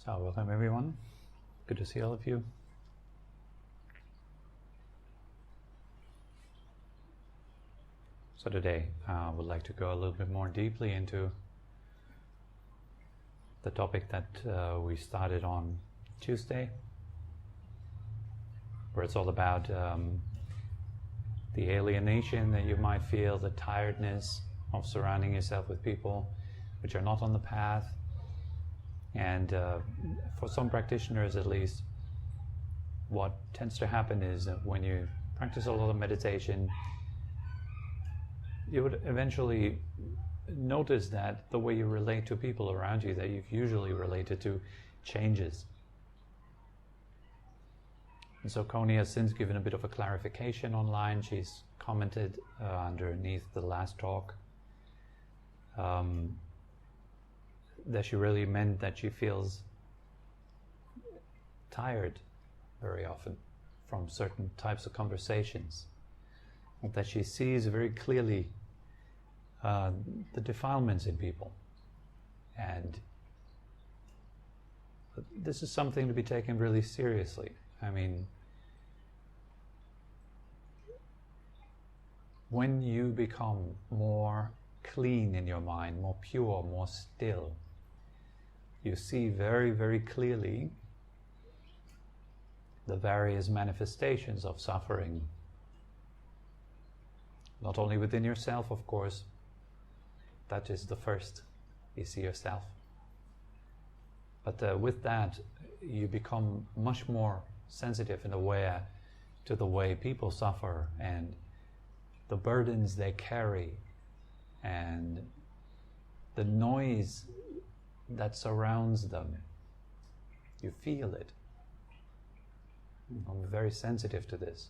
So welcome everyone. Good to see all of you. So today I would like to go a little bit more deeply into the topic that we started on Tuesday, where it's all about the alienation that you might feel, the tiredness of surrounding yourself with people which are not on the path. And for some practitioners at least, what tends to happen is that when you practice a lot of meditation, you would eventually notice that the way you relate to people around you that you've usually related to changes. And so Connie has since given a bit of a clarification online. She's commented underneath the last talk that she really meant that she feels tired very often from certain types of conversations, that she sees very clearly the defilements in people. And this is something to be taken really seriously. I mean, when you become more clean in your mind, more pure, more still, you see very, very clearly the various manifestations of suffering. Not only within yourself, of course, that is the first. You see yourself. But with that, you become much more sensitive and aware to the way people suffer and the burdens they carry and the noise that surrounds them. You feel it. I'm very sensitive to this.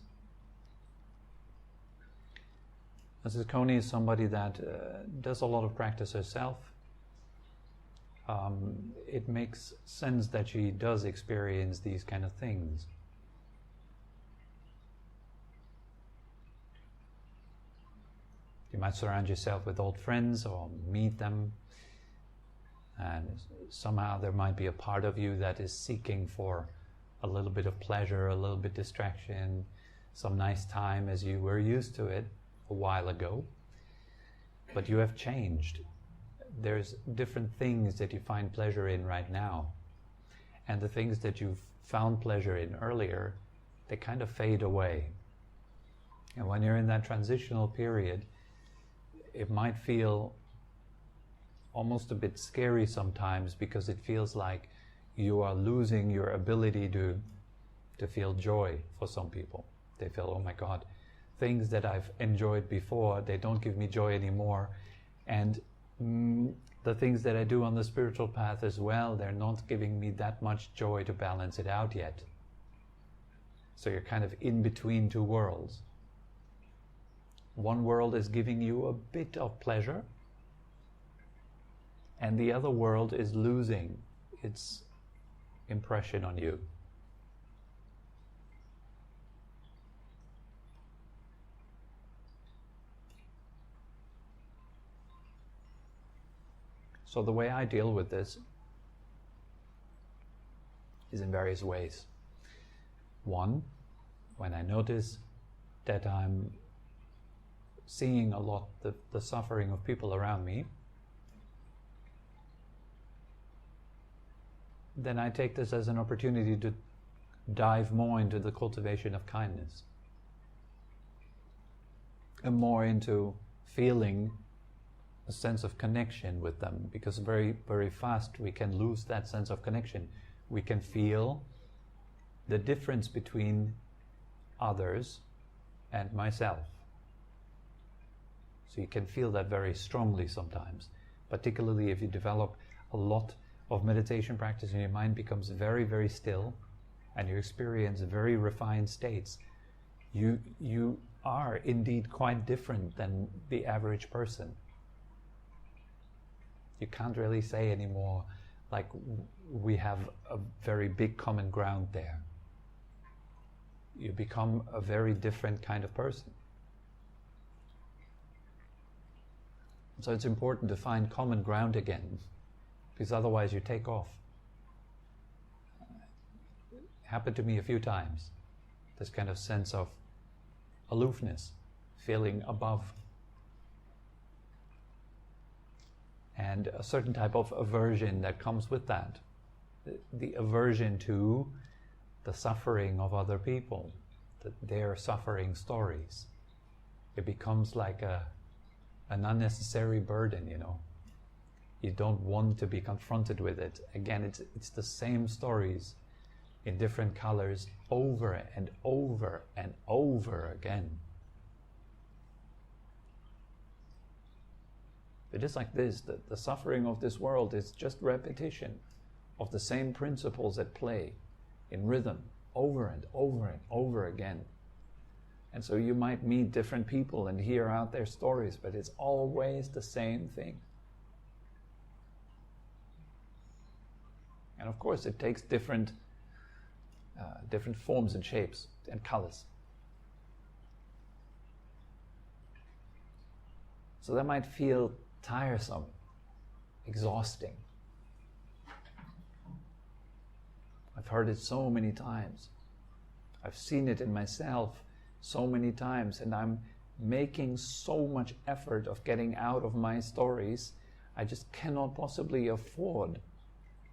Mrs. Coney is somebody that does a lot of practice herself. It makes sense that she does experience these kind of things. You might surround yourself with old friends or meet them, and somehow there might be a part of you that is seeking for a little bit of pleasure, a little bit distraction, some nice time as you were used to it a while ago. But you have changed. There's different things that you find pleasure in right now. And the things that you've found pleasure in earlier, they kind of fade away. And when you're in that transitional period, it might feel almost a bit scary sometimes, because it feels like you are losing your ability to feel joy. For some people, they feel, oh my God, things that I've enjoyed before, they don't give me joy anymore. And the things that I do on the spiritual path as well, they're not giving me that much joy to balance it out yet. So you're kind of in between two worlds. One world is giving you a bit of pleasure, and the other world is losing its impression on you. So the way I deal with this is in various ways. One, when I notice that I'm seeing a lot the suffering of people around me, then I take this as an opportunity to dive more into the cultivation of kindness and more into feeling a sense of connection with them, because very, very fast we can lose that sense of connection. We can feel the difference between others and myself. So you can feel that very strongly sometimes, particularly if you develop a lot of meditation practice and your mind becomes very, very still and you experience very refined states. You are indeed quite different than the average person. You can't really say anymore like we have a very big common ground there. You become a very different kind of person. So it's important to find common ground again, because otherwise you take off. happened to me a few times. This kind of sense of aloofness, feeling above. And a certain type of aversion that comes with that. The aversion to the suffering of other people, their suffering stories. It becomes like an unnecessary burden, you know. You don't want to be confronted with it. Again, it's the same stories in different colors over and over and over again. It is like this, the suffering of this world is just repetition of the same principles at play in rhythm over and over and over again. And so you might meet different people and hear out their stories, but it's always the same thing. And of course it takes different forms and shapes and colors. So that might feel tiresome, exhausting. I've heard it so many times. I've seen it in myself so many times, and I'm making so much effort of getting out of my stories. I just cannot possibly afford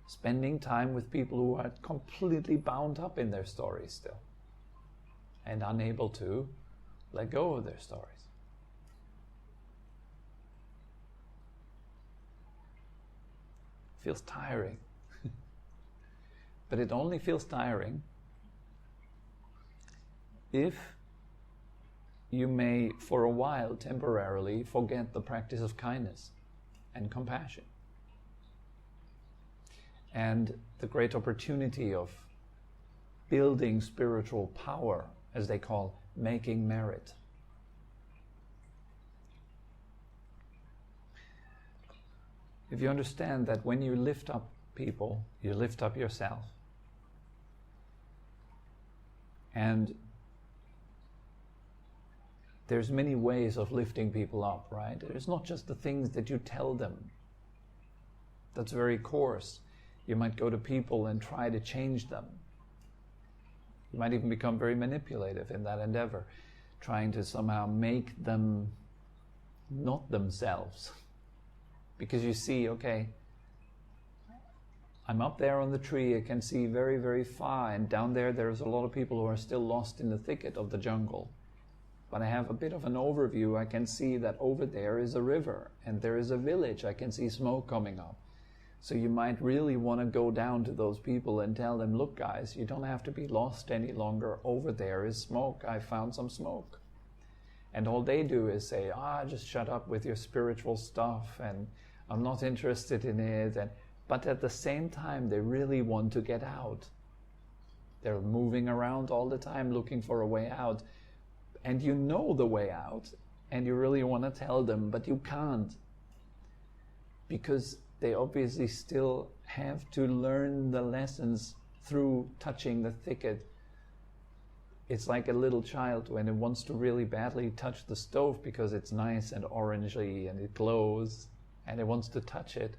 spending time with people who are completely bound up in their stories still and unable to let go of their stories. Feels tiring. But it only feels tiring if you may, for a while, temporarily forget the practice of kindness and compassion and the great opportunity of building spiritual power, as they call making merit. If you understand that when you lift up people, you lift up yourself. And there's many ways of lifting people up, right? It's not just the things that you tell them. That's very coarse. You might go to people and try to change them. You might even become very manipulative in that endeavor, trying to somehow make them not themselves. Because you see, okay, I'm up there on the tree, I can see very, very far, and down there's a lot of people who are still lost in the thicket of the jungle. But I have a bit of an overview. I can see that over there is a river, and there is a village. I can see smoke coming up. So you might really want to go down to those people and tell them, look guys, you don't have to be lost any longer. Over there is smoke. I found some smoke. And all they do is say, just shut up with your spiritual stuff, and I'm not interested in it. But at the same time, they really want to get out. They're moving around all the time looking for a way out. And you know the way out, and you really want to tell them, but you can't. Because they obviously still have to learn the lessons through touching the thicket. It's like a little child when it wants to really badly touch the stove because it's nice and orangey and it glows, and it wants to touch it.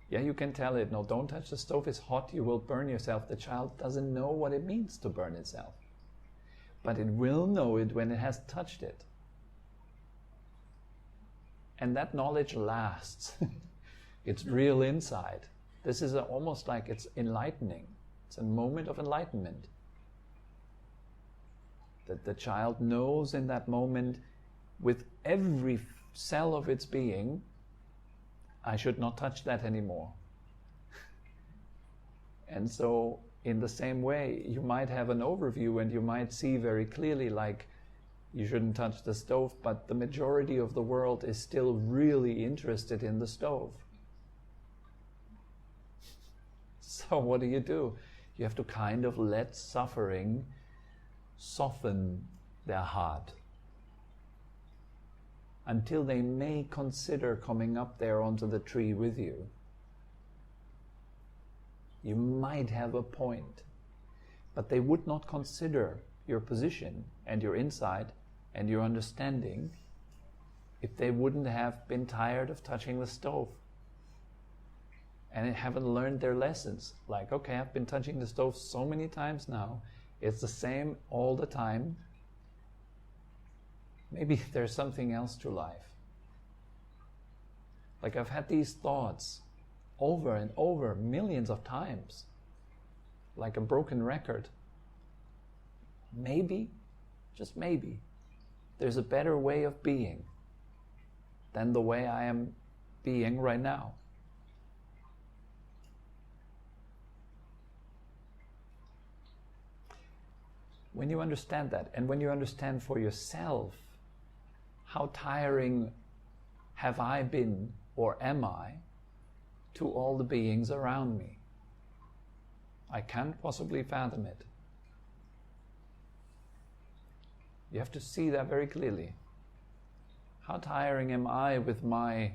Yeah, you can tell it, no, don't touch the stove, it's hot, you will burn yourself. The child doesn't know what it means to burn itself. But it will know it when it has touched it. And that knowledge lasts. It's real insight. This is almost like it's enlightening. It's a moment of enlightenment. That the child knows in that moment, with every cell of its being, I should not touch that anymore. And so, in the same way, you might have an overview and you might see very clearly, like, you shouldn't touch the stove, but the majority of the world is still really interested in the stove. So what do? You have to kind of let suffering soften their heart until they may consider coming up there onto the tree with you. You might have a point, but they would not consider your position and your insight and your understanding if they wouldn't have been tired of touching the stove. and haven't learned their lessons. Like, okay, I've been touching the stove so many times now, it's the same all the time. Maybe there's something else to life. Like, I've had these thoughts over and over millions of times, like a broken record. Maybe, just maybe, there's a better way of being than the way I am being right now. When you understand that, and when you understand for yourself, how tiring have I been, or am I, to all the beings around me? I can't possibly fathom it. You have to see that very clearly. How tiring am I with my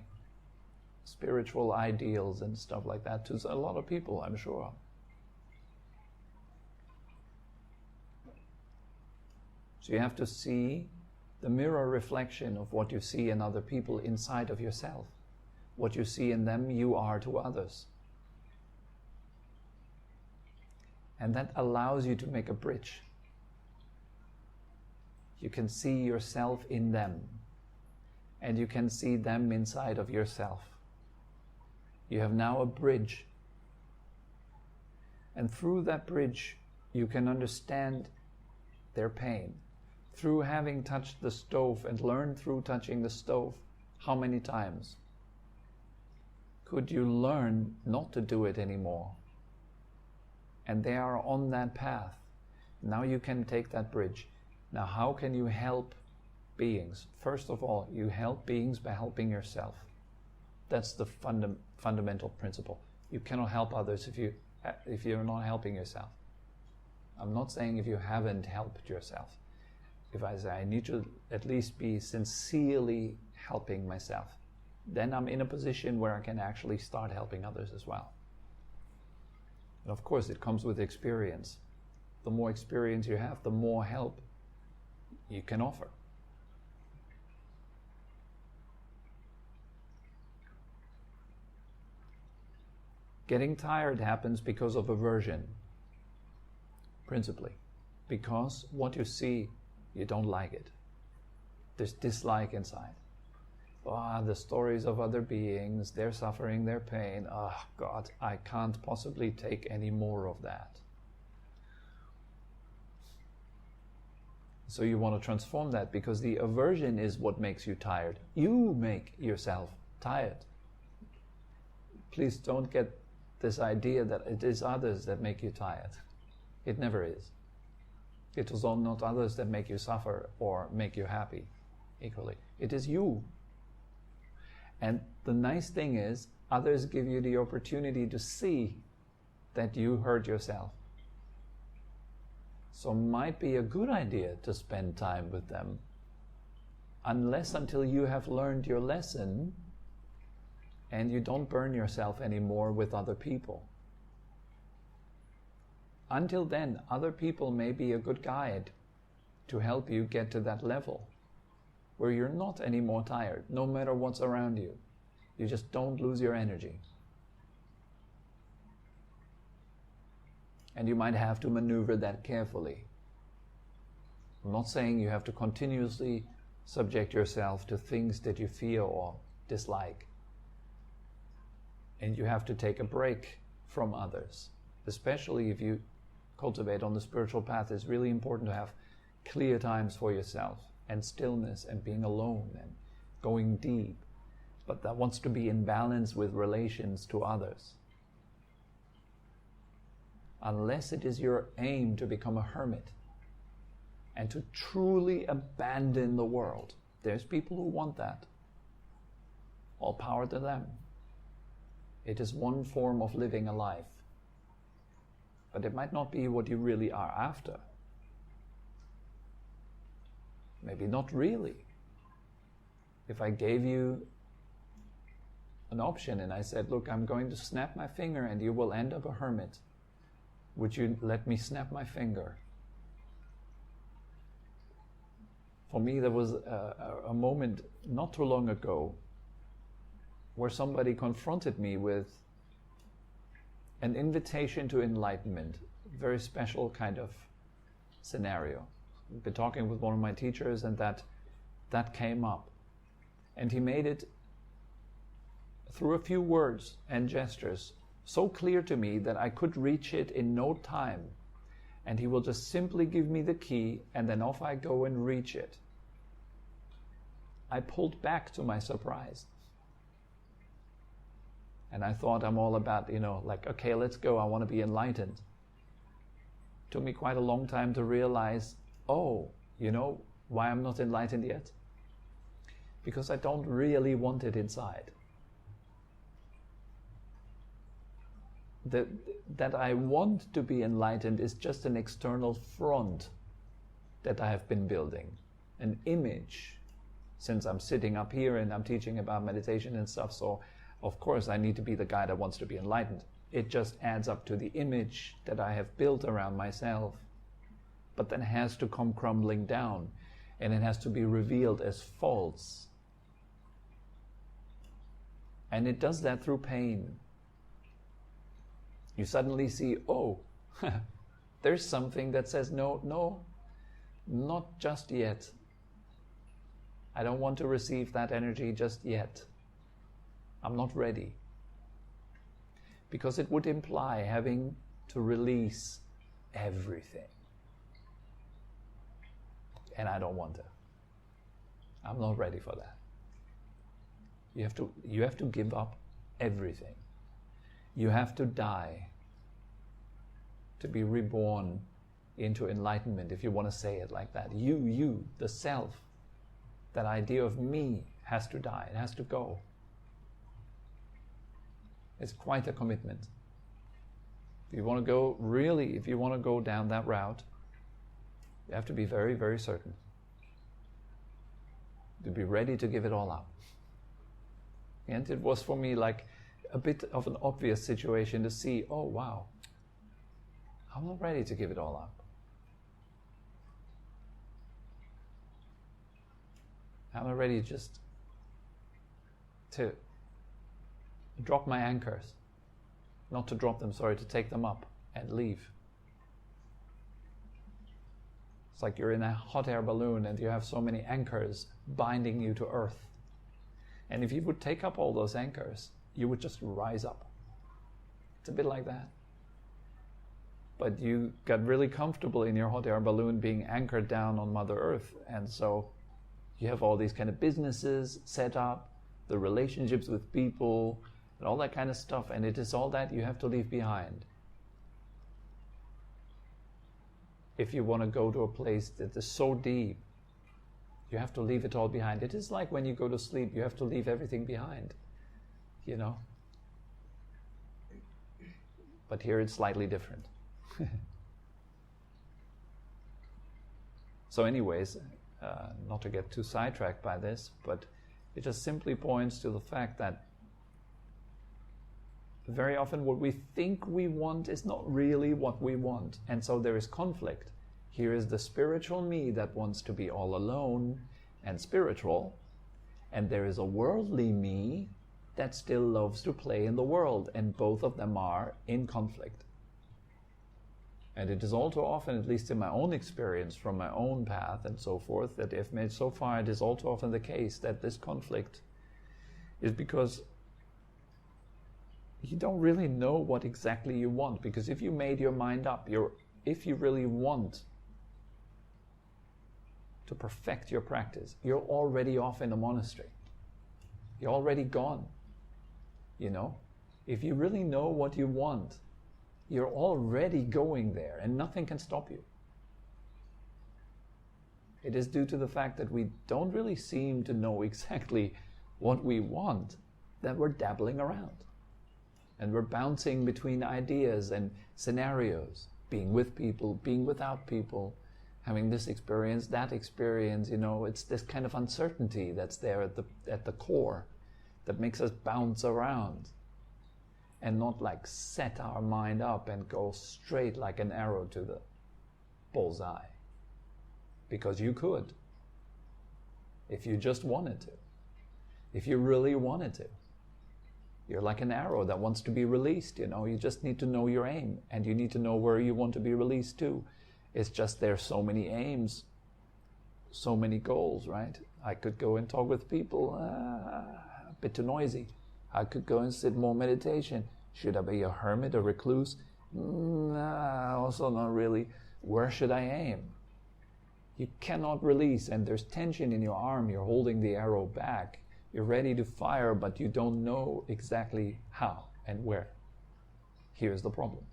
spiritual ideals and stuff like that to a lot of people, I'm sure. So you have to see the mirror reflection of what you see in other people inside of yourself. What you see in them, you are to others. And that allows you to make a bridge. You can see yourself in them, and you can see them inside of yourself. You have now a bridge. And through that bridge, you can understand their pain. Through having touched the stove and learned through touching the stove, how many times could you learn not to do it anymore? And they are on that path. Now you can take that bridge. Now how can you help beings? First of all, you help beings by helping yourself. That's the fundamental principle. You cannot help others if you're not helping yourself. I'm not saying if you haven't helped yourself. If I say I need to at least be sincerely helping myself, then I'm in a position where I can actually start helping others as well. And of course it comes with experience. The more experience you have, the more help you can offer. Getting tired happens because of aversion, principally. Because what you see, you don't like it. There's dislike inside. The stories of other beings, their suffering, their pain. Oh God, I can't possibly take any more of that. So you want to transform that, because the aversion is what makes you tired. You make yourself tired. Please don't get this idea that it is others that make you tired. It never is. It is not others that make you suffer or make you happy equally. It is you. And the nice thing is, others give you the opportunity to see that you hurt yourself. So it might be a good idea to spend time with them, until you have learned your lesson and you don't burn yourself anymore with other people. Until then, other people may be a good guide to help you get to that level where you're not anymore tired, no matter what's around you. You just don't lose your energy. And you might have to maneuver that carefully. I'm not saying you have to continuously subject yourself to things that you fear or dislike. And you have to take a break from others. Especially if you cultivate on the spiritual path, it's really important to have clear times for yourself and stillness and being alone and going deep. But that wants to be in balance with relations to others. Unless it is your aim to become a hermit and to truly abandon the world. There's people who want that. All power to them. It is one form of living a life. But it might not be what you really are after. Maybe not really. If I gave you an option and I said, look, I'm going to snap my finger and you will end up a hermit, would you let me snap my finger? For me, there was a moment not too long ago where somebody confronted me with an invitation to enlightenment, very special kind of scenario. I've been talking with one of my teachers, and that came up. And he made it through a few words and gestures so clear to me that I could reach it in no time. And he will just simply give me the key, and then off I go and reach it. I pulled back to my surprise. And I thought I'm all about, like, okay, let's go, I want to be enlightened. Took me quite a long time to realize, why I'm not enlightened yet? Because I don't really want it inside. That I want to be enlightened is just an external front that I have been building, an image. Since I'm sitting up here and I'm teaching about meditation and stuff, so of course I need to be the guy that wants to be enlightened. It just adds up to the image that I have built around myself. But then it has to come crumbling down, and it has to be revealed as false. And it does that through pain. You suddenly see, there's something that says, no, not just yet. I don't want to receive that energy just yet. I'm not ready. Because it would imply having to release everything. And I don't want to. I'm not ready for that. You have to give up everything. You have to die to be reborn into enlightenment, if you want to say it like that. You, the self, that idea of me has to die. It has to go. It's quite a commitment. If you want to go down that route, you have to be very, very certain. To be ready to give it all up. And it was for me like a bit of an obvious situation to see, wow, I'm not ready to give it all up. I'm not ready just to drop my anchors. Not to drop them, sorry, to take them up and leave. It's like you're in a hot air balloon and you have so many anchors binding you to earth. And if you would take up all those anchors, you would just rise up. It's a bit like that. But you got really comfortable in your hot air balloon being anchored down on Mother Earth. And so you have all these kind of businesses set up, the relationships with people, and all that kind of stuff. And it is all that you have to leave behind. If you want to go to a place that is so deep, you have to leave it all behind. It is like when you go to sleep, you have to leave everything behind. But here it's slightly different. So anyways, not to get too sidetracked by this, but it just simply points to the fact that very often what we think we want is not really what we want. And so there is conflict. Here is the spiritual me that wants to be all alone and spiritual. And there is a worldly me that still loves to play in the world. And both of them are in conflict. And it is all too often, at least in my own experience from my own path and so forth, that if made so far, it is all too often the case that this conflict is because you don't really know what exactly you want. Because if you made your mind up, if you really want to perfect your practice, you're already off in a monastery. You're already gone. If you really know what you want, you're already going there and nothing can stop you. It is due to the fact that we don't really seem to know exactly what we want that we're dabbling around. And we're bouncing between ideas and scenarios, being with people, being without people, having this experience, that experience. It's this kind of uncertainty that's there at the core that makes us bounce around and not like set our mind up and go straight like an arrow to the bullseye. Because you could, if you just wanted to, if you really wanted to. You're like an arrow that wants to be released, You just need to know your aim, and you need to know where you want to be released to. It's just there's so many aims, so many goals, right? I could go and talk with people, a bit too noisy. I could go and sit more meditation. Should I be a hermit, a recluse? Also not really. Where should I aim? You cannot release, and there's tension in your arm. You're holding the arrow back. You're ready to fire, but you don't know exactly how and where. Here's the problem.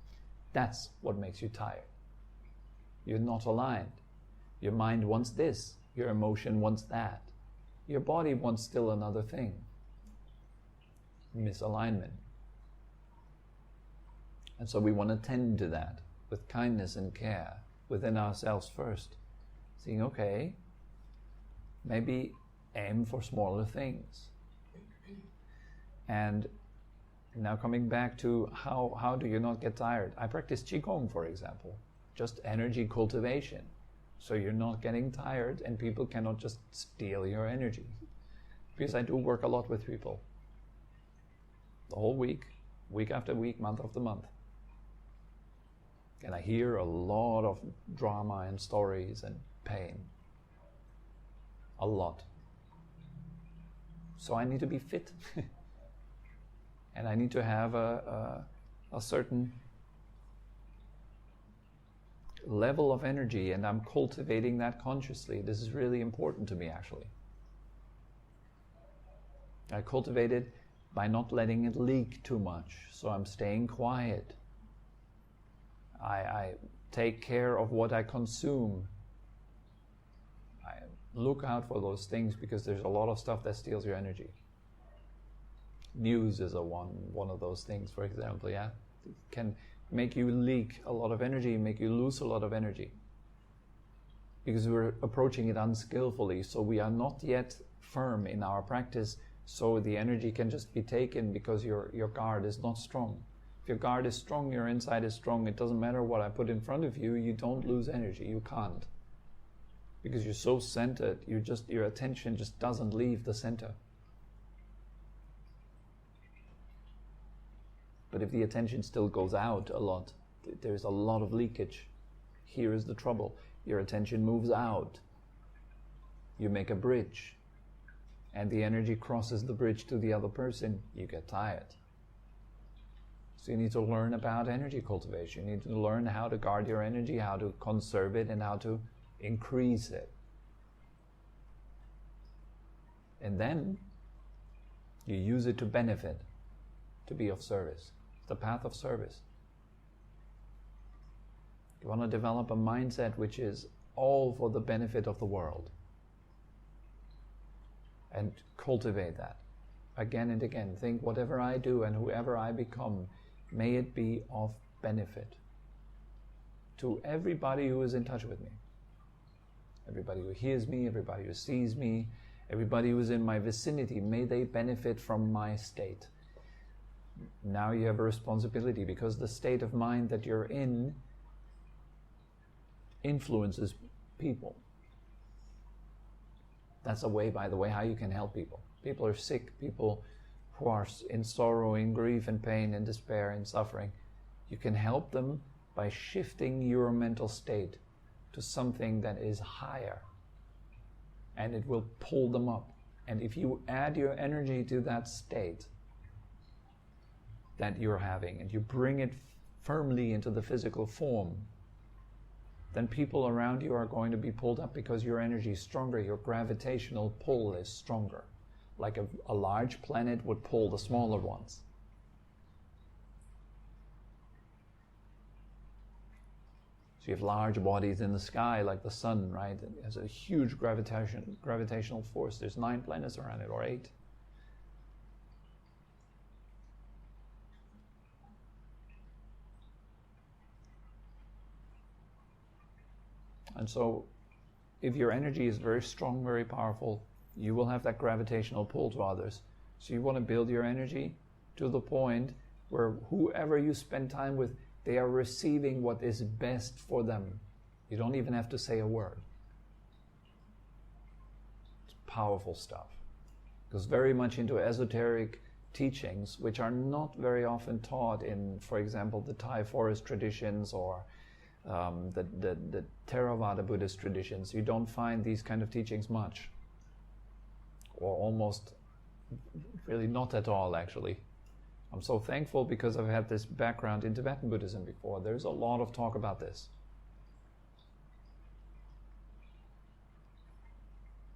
That's what makes you tired. You're not aligned. Your mind wants this. Your emotion wants that. Your body wants still another thing. Misalignment. And so we want to tend to that with kindness and care within ourselves first. Saying, okay, maybe aim for smaller things. And now coming back to how do you not get tired? I practice Qigong, for example. Just energy cultivation. So you're not getting tired and people cannot just steal your energy. Because I do work a lot with people. The whole week after week, month after month. And I hear a lot of drama and stories and pain. A lot. So I need to be fit. And I need to have a certain level of energy, and I'm cultivating that consciously. This is really important to me, actually. I cultivate it by not letting it leak too much. So I'm staying quiet. I take care of what I consume. I look out for those things because there's a lot of stuff that steals your energy. News is one of those things, for example, yeah? It can make you leak a lot of energy, make you lose a lot of energy. Because we're approaching it unskillfully, so we are not yet firm in our practice, so the energy can just be taken because your guard is not strong. If your guard is strong, your inside is strong. It doesn't matter what I put in front of you, you don't lose energy, you can't. Because you're so centered, your attention just doesn't leave the center. But if the attention still goes out a lot, there's a lot of leakage. Here is the trouble. Your attention moves out. You make a bridge. And the energy crosses the bridge to the other person. You get tired. So you need to learn about energy cultivation. You need to learn how to guard your energy, how to conserve it, and how to increase it. And then you use it to benefit, to be of service. The path of service. You want to develop a mindset which is all for the benefit of the world. And cultivate that. Again and again. Think, whatever I do and whoever I become, may it be of benefit to everybody who is in touch with me. Everybody who hears me, everybody who sees me, everybody who is in my vicinity, may they benefit from my state. Now you have a responsibility, because the state of mind that you're in influences people. That's a way, by the way, how you can help people. People are sick, people who are in sorrow, in grief, and pain, and despair, and suffering. You can help them by shifting your mental state to something that is higher. And it will pull them up. And if you add your energy to that state that you're having, and you bring it firmly into the physical form, then people around you are going to be pulled up because your energy is stronger, your gravitational pull is stronger. Like a large planet would pull the smaller ones. So you have large bodies in the sky, like the sun, right? It has a huge gravitational force. There's 9 planets around it, or 8. And so, if your energy is very strong, very powerful, you will have that gravitational pull to others. So you want to build your energy to the point where whoever you spend time with, they are receiving what is best for them. You don't even have to say a word. It's powerful stuff. It goes very much into esoteric teachings which are not very often taught in, for example, the Thai forest traditions or the Theravada Buddhist traditions. You don't find these kind of teachings much, or almost really not at all, actually. I'm so thankful because I've had this background in Tibetan Buddhism before. There's a lot of talk about this.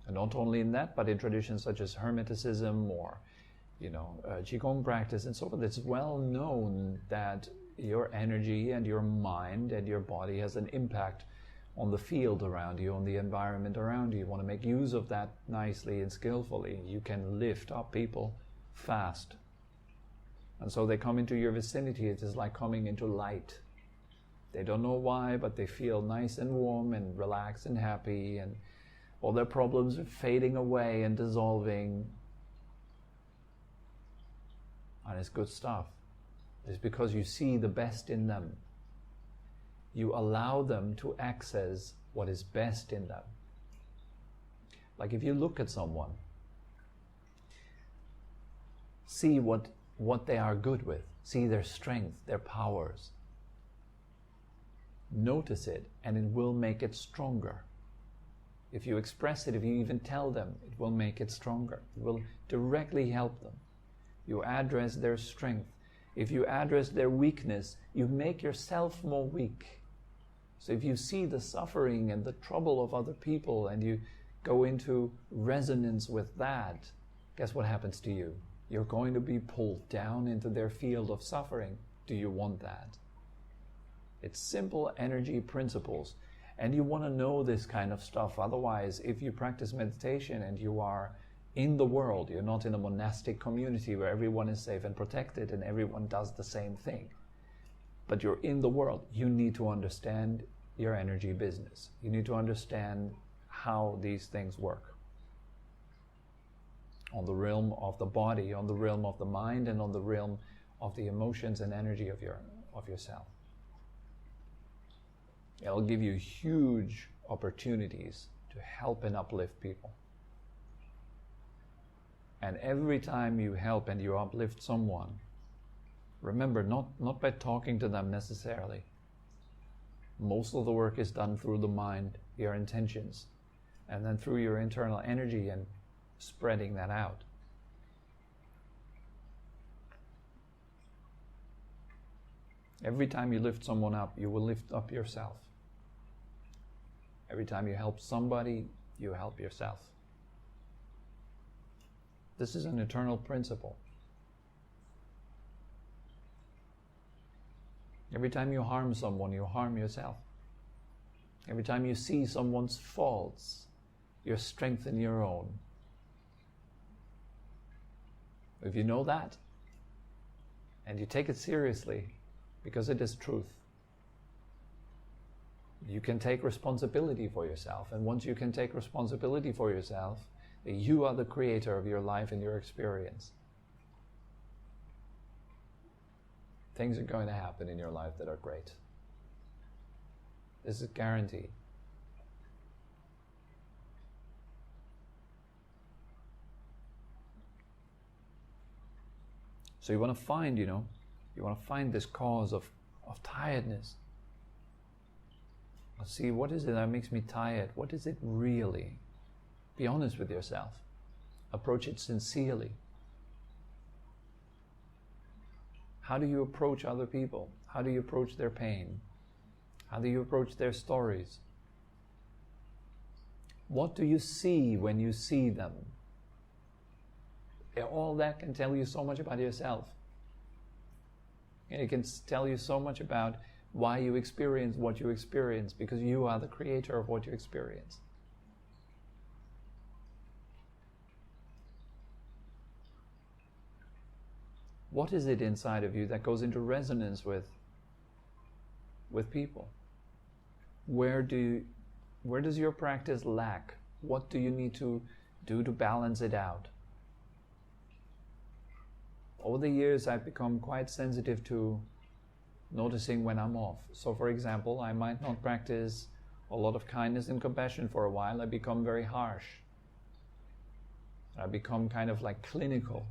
And not only in that, but in traditions such as Hermeticism or, Qigong practice and so forth. It's well known that your energy and your mind and your body has an impact on the field around you, on the environment around you. You want to make use of that nicely and skillfully. You can lift up people fast. And so they come into your vicinity. It is like coming into light. They don't know why, but they feel nice and warm and relaxed and happy, and all their problems are fading away and dissolving. And it's good stuff. It's because you see the best in them. You allow them to access what is best in them. Like if you look at someone, see what they are good with, see their strength, their powers. Notice it, and it will make it stronger. If you express it, if you even tell them, it will make it stronger. It will directly help them. You address their strength. If you address their weakness, you make yourself more weak. So if you see the suffering and the trouble of other people and you go into resonance with that, guess what happens to you? You're going to be pulled down into their field of suffering. Do you want that? It's simple energy principles. And you want to know this kind of stuff. Otherwise, if you practice meditation and you are in the world, you're not in a monastic community where everyone is safe and protected and everyone does the same thing, but you're in the world, you need to understand your energy business. You need to understand how these things work. On the realm of the body, on the realm of the mind, and on the realm of the emotions and energy of yourself. It'll give you huge opportunities to help and uplift people. And every time you help and you uplift someone, remember, not by talking to them necessarily. Most of the work is done through the mind, your intentions, and then through your internal energy and spreading that out. Every time you lift someone up, you will lift up yourself. Every time you help somebody, you help yourself. This is an eternal principle. Every time you harm someone, you harm yourself. Every time you see someone's faults, you strengthen your own. If you know that, and you take it seriously, because it is truth, you can take responsibility for yourself. And once you can take responsibility for yourself, you are the creator of your life and your experience. Things are going to happen in your life that are great. This is guaranteed. So you want to find, you want to find this cause of tiredness. See, what is it that makes me tired? What is it really? Be honest with yourself. Approach it sincerely. How do you approach other people? How do you approach their pain? How do you approach their stories? What do you see when you see them? All that can tell you so much about yourself. And it can tell you so much about why you experience what you experience, because you are the creator of what you experience. What is it inside of you that goes into resonance with people? Where does your practice lack? What do you need to do to balance it out? Over the years, I've become quite sensitive to noticing when I'm off. So for example, I might not practice a lot of kindness and compassion for a while. I become very harsh. I become kind of like clinical.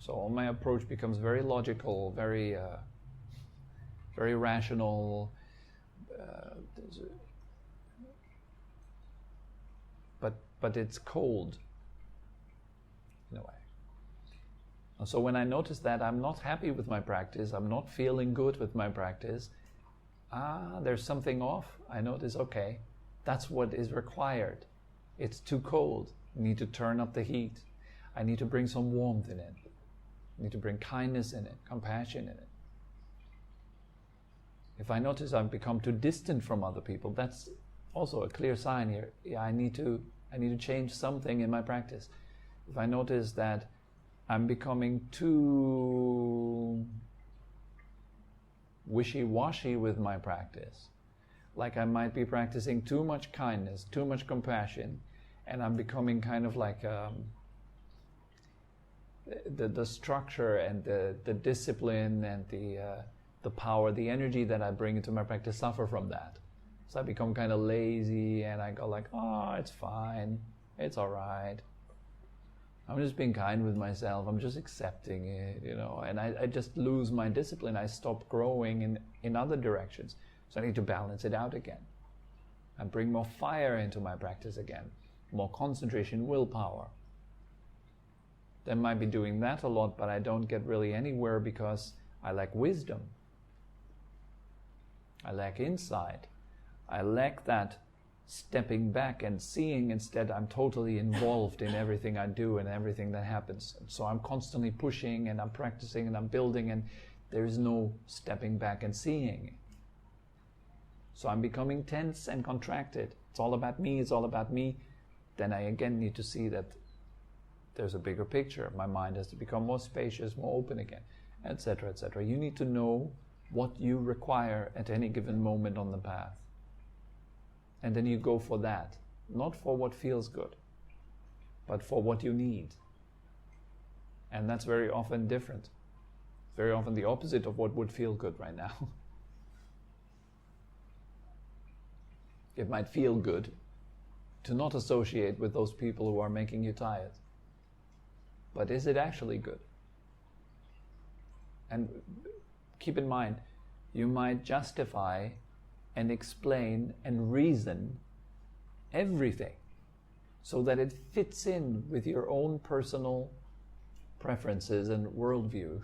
So my approach becomes very logical, very rational, but it's cold in a way. And so when I notice that I'm not happy with my practice, I'm not feeling good with my practice, there's something off. I notice, okay, that's what is required. It's too cold. I need to turn up the heat. I need to bring some warmth in it. I need to bring kindness in it, compassion in it. If I notice I've become too distant from other people, that's also a clear sign here. Yeah, I need to change something in my practice. If I notice that I'm becoming too wishy-washy with my practice, like I might be practicing too much kindness, too much compassion, and I'm becoming kind of like the structure and the discipline and the power, the energy that I bring into my practice suffer from that. So I become kind of lazy and I go like, oh, it's fine, it's all right. I'm just being kind with myself, I'm just accepting it, and I just lose my discipline. I stop growing in other directions. So I need to balance it out again and bring more fire into my practice again, more concentration, willpower. Then might be doing that a lot, but I don't get really anywhere because I lack wisdom. I lack insight. I lack that stepping back and seeing. Instead, I'm totally involved in everything I do and everything that happens. So I'm constantly pushing and I'm practicing and I'm building, and there is no stepping back and seeing. So I'm becoming tense and contracted. It's all about me, it's all about me. Then I again need to see that there's a bigger picture. My mind has to become more spacious, more open again, etc., etc. You need to know what you require at any given moment on the path. And then you go for that, not for what feels good, but for what you need. And that's very often different. Very often the opposite of what would feel good right now. It might feel good to not associate with those people who are making you tired. But is it actually good? And keep in mind, you might justify and explain and reason everything so that it fits in with your own personal preferences and worldview.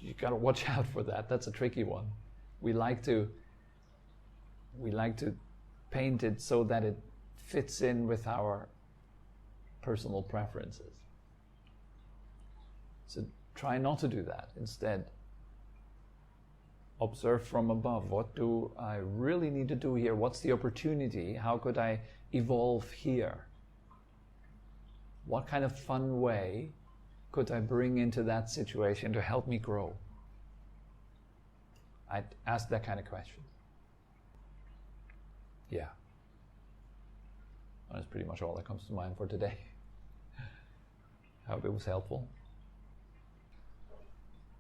You got to watch out for that. That's a tricky one. We like to paint it so that it fits in with our personal preferences. So try not to do that. Instead, observe from above. What do I really need to do here? What's the opportunity? How could I evolve here? What kind of fun way could I bring into that situation to help me grow? I'd ask that kind of question. Yeah. That's pretty much all that comes to mind for today. I hope it was helpful.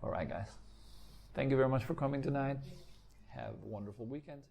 All right, guys. Thank you very much for coming tonight. Have a wonderful weekend.